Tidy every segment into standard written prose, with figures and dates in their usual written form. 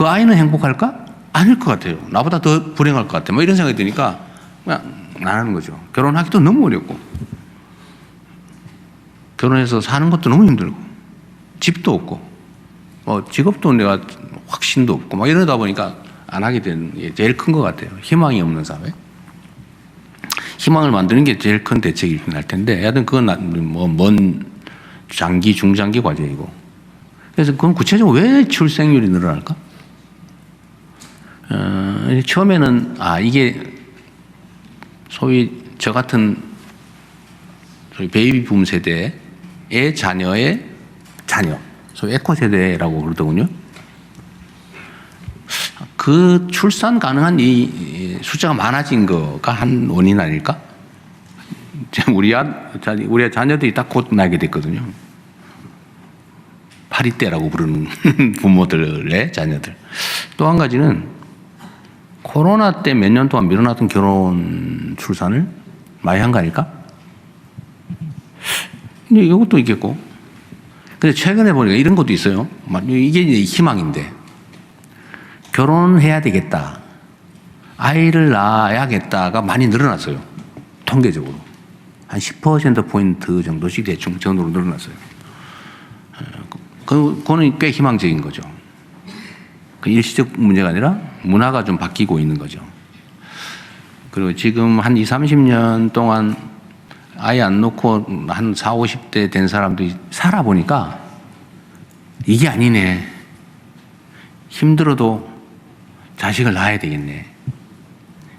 그 아이는 행복할까? 아닐 것 같아요. 나보다 더 불행할 것 같아. 뭐 이런 생각이 드니까 그냥 안 하는 거죠. 결혼하기도 너무 어렵고, 결혼해서 사는 것도 너무 힘들고, 집도 없고, 뭐 직업도 내가 확신도 없고, 막 이러다 보니까 안 하게 되는 게 제일 큰 것 같아요. 희망이 없는 사회. 희망을 만드는 게 제일 큰 대책이 날 텐데, 하여튼 그건 뭐 먼 장기, 중장기 과제이고. 그래서 그럼 구체적으로 왜 출생률이 늘어날까? 처음에는 이게 소위 저 같은 소위 베이비붐 세대의 자녀의 자녀, 소위 에코 세대라고 그러더군요. 그 출산 가능한 이 숫자가 많아진 거가 한 원인 아닐까? 우리 자녀들이 딱 곧 나게 됐거든요. 파리떼라고 부르는 부모들의 자녀들. 또 한 가지는 코로나 때 몇 년 동안 밀어놨던 결혼 출산을 많이 한 거 아닐까? 근데 이것도 있겠고. 근데 최근에 보니까 이런 것도 있어요. 이게 이제 희망인데. 결혼해야 되겠다. 아이를 낳아야겠다가 많이 늘어났어요. 통계적으로. 한 10%포인트 정도씩 대충 정도로 늘어났어요. 그거는 꽤 희망적인 거죠. 그 일시적 문제가 아니라 문화가 좀 바뀌고 있는 거죠. 그리고 지금 한 20, 30년 동안 아이 안 놓고 한 40, 50대 된 사람들이 살아보니까 이게 아니네. 힘들어도 자식을 낳아야 되겠네.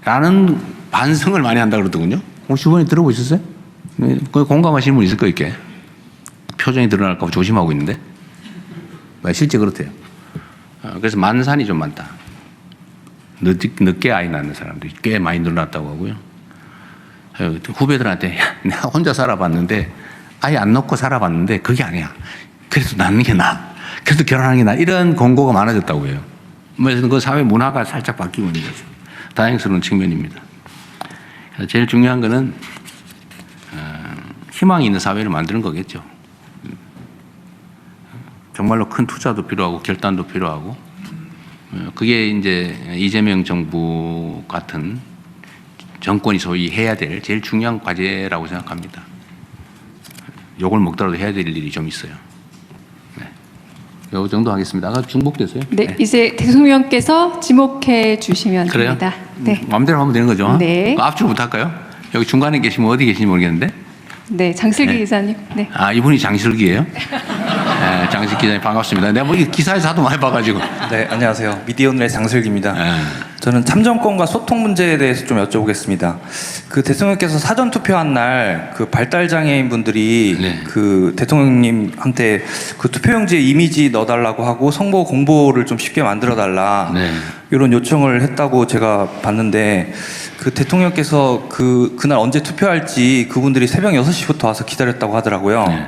라는 반성을 많이 한다 그러더군요. 혹시 주변에 들어보셨어요? 공감하시는 분 있을 거예요, 이렇게. 표정이 드러날까 봐 조심하고 있는데. 실제 그렇대요. 그래서 만산이 좀 많다. 늦게 아이 낳는 사람들이 꽤 많이 늘어났다고 하고요. 후배들한테, 야, 내가 혼자 살아봤는데, 아이 안 낳고 살아봤는데, 그게 아니야. 그래도 낳는 게 나아. 그래도 결혼하는 게 나아. 이런 권고가 많아졌다고 해요. 그래서 그 사회 문화가 살짝 바뀌고 있는 거죠. 다행스러운 측면입니다. 제일 중요한 거는, 희망이 있는 사회를 만드는 거겠죠. 정말로 큰 투자도 필요하고 결단도 필요하고, 그게 이제 이재명 정부 같은 정권이 소위 해야 될 제일 중요한 과제라고 생각합니다. 욕을 먹더라도 해야 될 일이 좀 있어요. 네. 이 정도 하겠습니다. 아까 중복됐어요? 네, 이제 대통령께서 지목해 주시면 그래요? 됩니다. 네. 마음대로 하면 되는 거죠? 네. 앞줄부터 할까요? 여기 중간에 계시면 어디 계신지 모르겠는데. 네, 장슬기 네. 기자님. 네. 이분이 장실기예요? 네, 장실기 기자님 반갑습니다. 내가 뭐 기사에서 하도 많이 봐가지고. 네, 안녕하세요. 미디어오늘의 장슬기입니다. 네. 저는 참정권과 소통 문제에 대해서 좀 여쭤보겠습니다. 그 대통령께서 사전 투표한 날 그 발달 장애인 분들이 네. 그 대통령님한테 그 투표용지에 이미지 넣어달라고 하고 성보 공보를 좀 쉽게 만들어달라 네. 이런 요청을 했다고 제가 봤는데 그 대통령께서 그날 언제 투표할지 그분들이 새벽 6시부터 와서 기다렸다고 하더라고요. 네.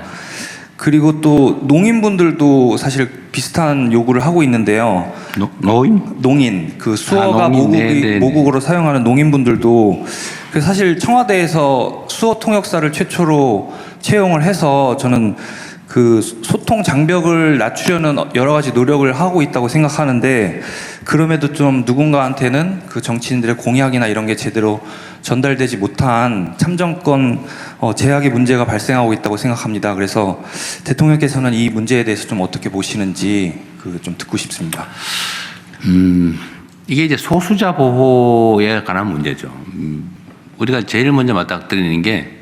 그리고 또 농인분들도 사실 비슷한 요구를 하고 있는데요. 노인? 농인, 그 수어가 농인. 네. 모국어로 사용하는 농인분들도 그 사실 청와대에서 수어 통역사를 최초로 채용을 해서 저는 그 소통 장벽을 낮추려는 여러 가지 노력을 하고 있다고 생각하는데 그럼에도 좀 누군가한테는 그 정치인들의 공약이나 이런 게 제대로 전달되지 못한 참정권 제약의 문제가 발생하고 있다고 생각합니다. 그래서 대통령께서는 이 문제에 대해서 좀 어떻게 보시는지 그 좀 듣고 싶습니다. 이게 이제 소수자 보호에 관한 문제죠. 우리가 제일 먼저 맞닥뜨리는 게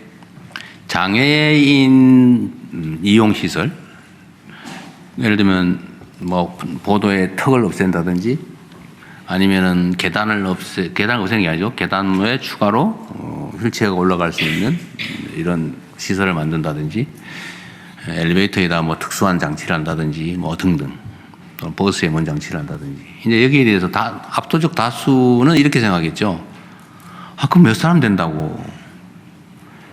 장애인 이용 시설, 예를 들면 뭐 보도에 턱을 없앤다든지 아니면은 계단을 없애는 게 아니죠. 계단 외에 추가로 휠체어가 올라갈 수 있는 이런 시설을 만든다든지 엘리베이터에다 뭐 특수한 장치를 한다든지 뭐 등등 또는 버스에 뭔 장치를 한다든지 이제 여기에 대해서 다 압도적 다수는 이렇게 생각했죠. 그럼 몇 사람 된다고.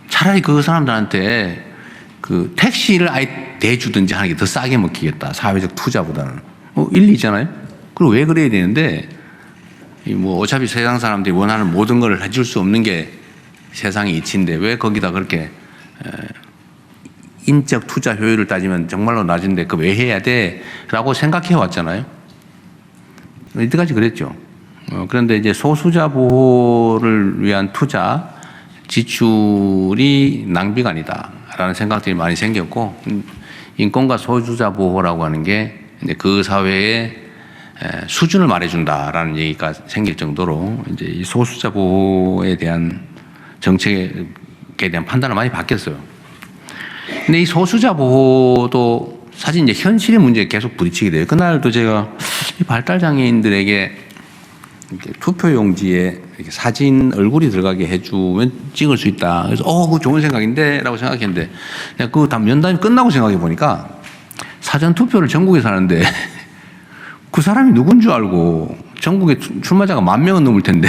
차라리 그 사람들한테 그 택시를 아예 대주든지 하는 게 더 싸게 먹히겠다. 사회적 투자보다는. 일리잖아요. 그리고 왜 그래야 되는데, 뭐 어차피 세상 사람들이 원하는 모든 걸 해줄 수 없는 게 세상의 이치인데 왜 거기다 그렇게 인적 투자 효율을 따지면 정말로 낮은데 그거 왜 해야 돼? 라고 생각해 왔잖아요. 이때까지 그랬죠. 그런데 이제 소수자 보호를 위한 투자 지출이 낭비가 아니다라는 생각들이 많이 생겼고, 인권과 소수자 보호라고 하는 게 이제 그 사회의 수준을 말해준다라는 얘기가 생길 정도로 이제 이 소수자 보호에 대한 정책에 대한 판단을 많이 바뀌었어요. 근데 이 소수자 보호도 사실 이제 현실의 문제에 계속 부딪히게 돼요. 그날도 제가 이 발달 장애인들에게 이렇게 투표용지에 이렇게 사진 얼굴이 들어가게 해주면 찍을 수 있다. 그래서 그거 좋은 생각인데라고 생각했는데 그 면담이 끝나고 생각해 보니까 사전 투표를 전국에서 하는데 그 사람이 누군 줄 알고 전국에 출마자가 10,000명은 넘을 텐데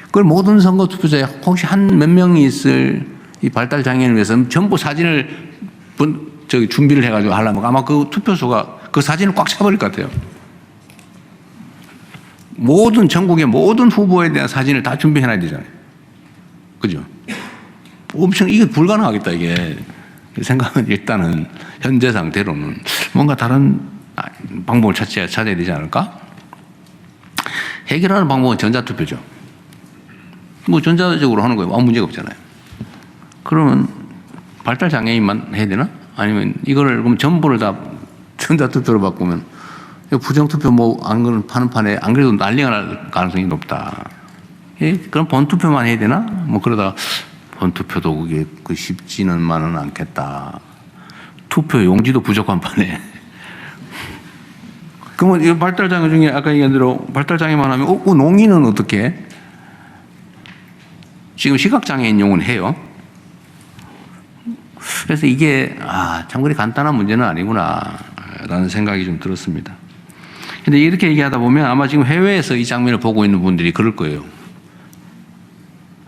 그걸 모든 선거 투표자에 혹시 한 몇 명이 있을 이 발달 장애인을 위해서 전부 사진을 준비를 해가지고 하려면 아마 그 투표소가 그 사진을 꽉 차버릴 것 같아요. 모든 전국의 모든 후보에 대한 사진을 다 준비해놔야 되잖아요. 그죠? 엄청 이게 불가능하겠다 이게 생각은 일단은 현재 상태로는 뭔가 다른 방법을 찾아야 되지 않을까? 해결하는 방법은 전자투표죠. 뭐 전자적으로 하는 거에 아무 문제가 없잖아요. 그러면 발달 장애인만 해야 되나? 아니면 이거를 그럼 전부를 다 전자투표로 바꾸면 부정투표 뭐 안 그런 파는 판에 안 그래도 난리가 날 가능성이 높다. 예? 그럼 본투표만 해야 되나? 뭐 그러다 본투표도 그게 쉽지는만은 않겠다. 투표 용지도 부족한 판에. 그러면 이 발달 장애 중에 아까 얘기한 대로 발달 장애만 하면 농인은 어떻게 해? 지금 시각장애인용은 해요. 그래서 이게 참 그리 간단한 문제는 아니구나라는 생각이 좀 들었습니다. 근데 이렇게 얘기하다 보면 아마 지금 해외에서 이 장면을 보고 있는 분들이 그럴 거예요.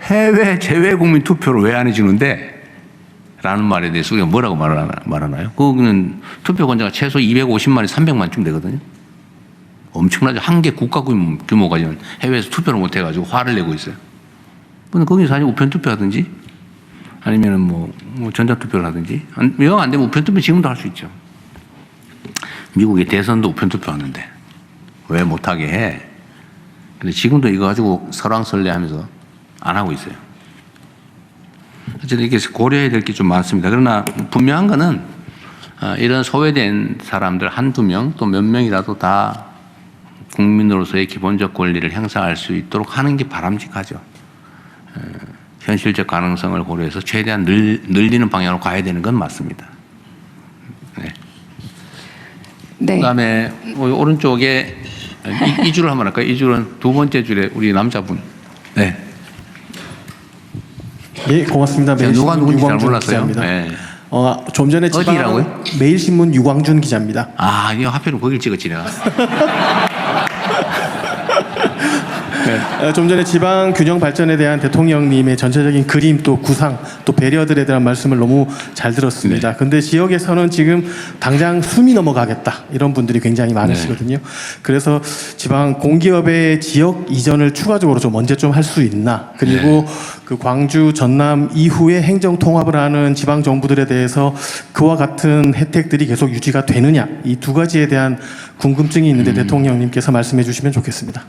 해외 재외국민 투표를 왜 안 해주는데? 라는 말에 대해서 우리가 뭐라고 말하나요? 그거는 투표권자가 최소 250만에 300만쯤 되거든요. 엄청나죠. 한 개 국가 규모가 지금 해외에서 투표를 못 해가지고 화를 내고 있어요. 근데 거기서 사실 우편투표 하든지 아니면은 뭐 전자투표를 하든지 영 안 되면 우편투표 지금도 할 수 있죠. 미국의 대선도 우편투표 하는데 왜 못하게 해? 근데 지금도 이거 가지고 설왕설래 하면서 안 하고 있어요. 어쨌든 이렇게 고려해야 될 게 좀 많습니다. 그러나 분명한 거는 이런 소외된 사람들 한두 명 또 몇 명이라도 다 국민으로서의 기본적 권리를 행사할 수 있도록 하는 게 바람직하죠. 현실적 가능성을 고려해서 최대한 늘리는 방향으로 가야 되는 건 맞습니다. 네. 네. 그다음에 오른쪽에 이 줄을 한번 할까요? 이 줄은 두 번째 줄에 우리 남자분. 네. 예, 고맙습니다. 누가 누군지 잘 유광준 몰랐어요. 기자입니다. 네. 좀 전에 어디라고요? 매일신문 유광준 기자입니다. 이거 하필은 거길 찍었지 내가. 좀 전에 지방 균형 발전에 대한 대통령님의 전체적인 그림 또 구상 또 배려들에 대한 말씀을 너무 잘 들었습니다. 근데 지역에서는 지금 당장 숨이 넘어가겠다 이런 분들이 굉장히 많으시거든요. 그래서 지방 공기업의 지역 이전을 추가적으로 좀 언제 좀 할 수 있나, 그리고 그 광주 전남 이후에 행정 통합을 하는 지방 정부들에 대해서 그와 같은 혜택들이 계속 유지가 되느냐, 이 두 가지에 대한 궁금증이 있는데 대통령님께서 말씀해 주시면 좋겠습니다.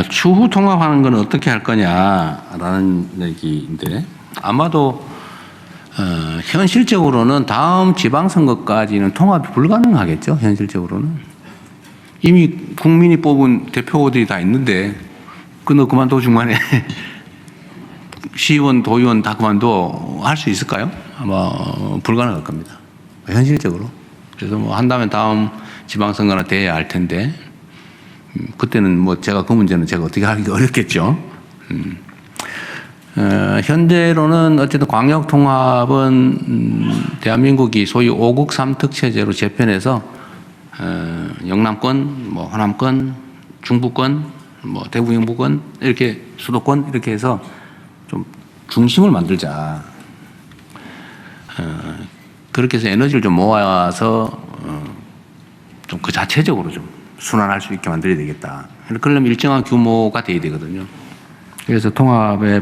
추후 통합하는 건 어떻게 할 거냐라는 얘기인데 아마도 현실적으로는 다음 지방선거까지는 통합이 불가능하겠죠. 현실적으로는 이미 국민이 뽑은 대표들이 다 있는데 너 그만둬 중간에 시의원, 도의원 다 그만둬 할 수 있을까요? 아마 불가능할 겁니다. 현실적으로. 그래서 뭐 한다면 다음 지방선거나 돼야 할 텐데. 그때는 뭐 제가 그 문제는 제가 어떻게 하기 어렵겠죠. 현재로는 어쨌든 광역 통합은 대한민국이 소위 5국 3특 체제로 재편해서 영남권, 뭐 호남권, 중부권, 뭐 대구 경북권 이렇게 수도권 이렇게 해서 좀 중심을 만들자. 그렇게 해서 에너지를 좀 모아서 좀 그 자체적으로 좀 순환할 수 있게 만들어야 되겠다. 그러려면 일정한 규모가 돼야 되거든요. 그래서 통합에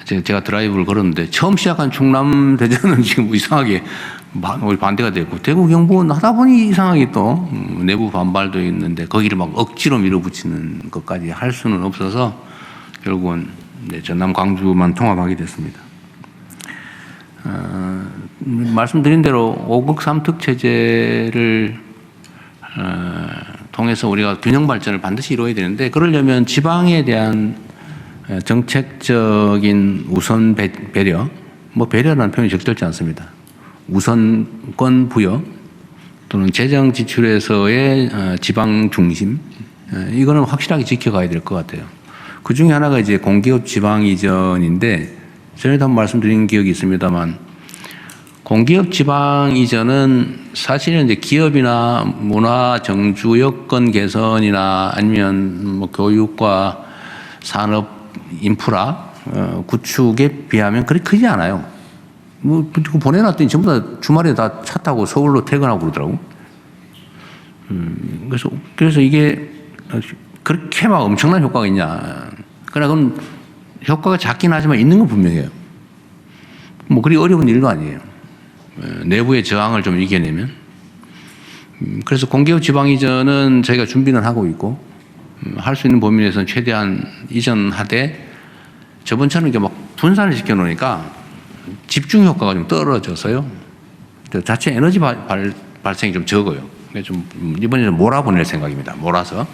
제가 드라이브를 걸었는데 처음 시작한 충남 대전은 지금 이상하게 우리 반대가 됐고 대구 경북은 하다 보니 이상하게 또 내부 반발도 있는데 거기를 막 억지로 밀어붙이는 것까지 할 수는 없어서 결국은 이제 전남 광주만 통합하게 됐습니다. 말씀드린 대로 5극 3특 체제를 통해서 우리가 균형 발전을 반드시 이루어야 되는데 그러려면 지방에 대한 정책적인 우선 배려, 뭐 배려라는 표현이 적절치 않습니다. 우선권 부여 또는 재정 지출에서의 지방 중심 이거는 확실하게 지켜가야 될 것 같아요. 그 중에 하나가 이제 공기업 지방 이전인데 전에도 한번 말씀드린 기억이 있습니다만 공기업 지방 이전은 사실은 이제 기업이나 문화 정주 여건 개선이나 아니면 뭐 교육과 산업 인프라 구축에 비하면 그렇게 크지 않아요. 뭐 보내놨더니 전부 다 주말에 다 차 타고 서울로 퇴근하고 그러더라고. 그래서 이게 그렇게 막 엄청난 효과가 있냐? 그럼 효과가 작긴 하지만 있는 건 분명해요. 뭐 그리 어려운 일도 아니에요. 내부의 저항을 좀 이겨내면. 그래서 공기업 지방 이전은 저희가 준비는 하고 있고 할 수 있는 범위 내에서는 최대한 이전하되 저번처럼 이렇게 막 분산을 시켜 놓으니까 집중 효과가 좀 떨어져서요. 자체 에너지 발생이 좀 적어요. 그래서 좀 이번에 좀 몰아보낼 생각입니다. 몰아서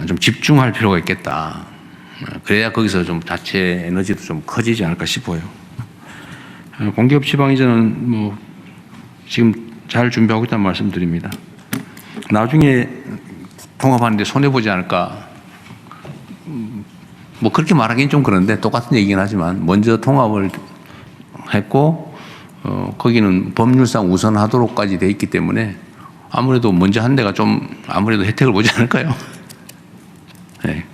좀 집중할 필요가 있겠다. 그래야 거기서 좀 자체 에너지도 좀 커지지 않을까 싶어요. 공기업 지방 이전은 뭐 지금 잘 준비하고 있다는 말씀드립니다. 나중에 통합하는데 손해 보지 않을까? 뭐 그렇게 말하기는 좀 그런데 똑같은 얘기긴 하지만 먼저 통합을 했고 거기는 법률상 우선하도록까지 돼 있기 때문에 아무래도 먼저 한 데가 좀 아무래도 혜택을 보지 않을까요? 네.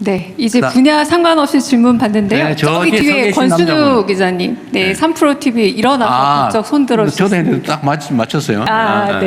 네, 이제 분야 상관없이 질문 받는데요. 네, 저기 저기 서 뒤에 계신 권순우 남자분. 기자님, 네, 3프로 TV 일어나서 번쩍 손 들어주세요. 저도 딱 맞췄어요. 아, 네.